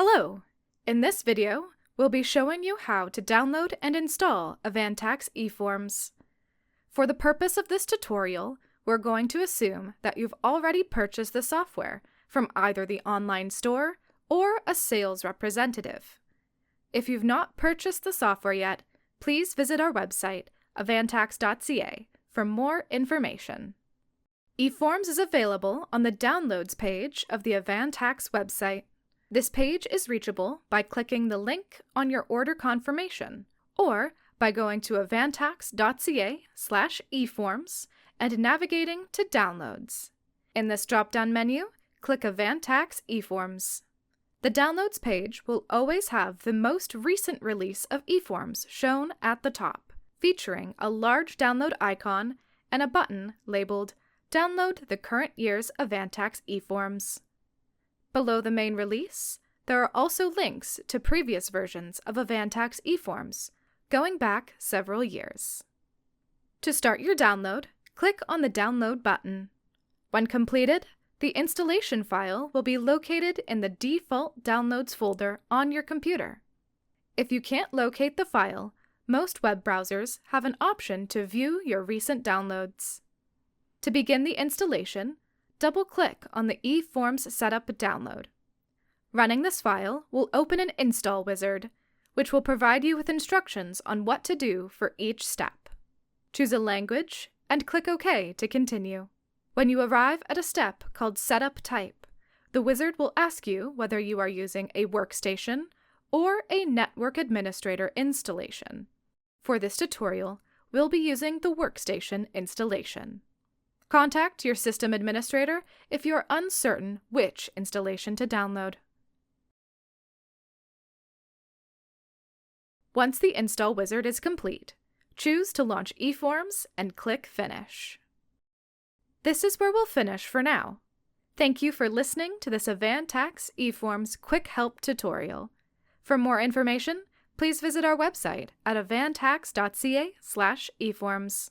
Hello! In this video, we'll be showing you how to download and install AvanTax eForms. For the purpose of this tutorial, we're going to assume that you've already purchased the software from either the online store or a sales representative. If you've not purchased the software yet, please visit our website, avantax.ca, for more information. eForms is available on the Downloads page of the AvanTax website. This page is reachable by clicking the link on your order confirmation or by going to avantax.ca/eForms and navigating to Downloads. In this drop-down menu, click AvanTax eForms. The Downloads page will always have the most recent release of eForms shown at the top, featuring a large download icon and a button labeled Download the current year's AvanTax eForms. Below the main release, there are also links to previous versions of AvanTax eForms, going back several years. To start your download, click on the Download button. When completed, the installation file will be located in the default Downloads folder on your computer. If you can't locate the file, most web browsers have an option to view your recent downloads. To begin the installation, double-click on the eForms Setup download. Running this file will open an install wizard, which will provide you with instructions on what to do for each step. Choose a language and click OK to continue. When you arrive at a step called Setup Type, the wizard will ask you whether you are using a workstation or a network administrator installation. For this tutorial, we'll be using the workstation installation. Contact your system administrator if you're uncertain which installation to download. Once the install wizard is complete, choose to launch eForms and click Finish. This is where we'll finish for now. Thank you for listening to this AvanTax eForms Quick Help tutorial. For more information, please visit our website at avantax.ca/eForms.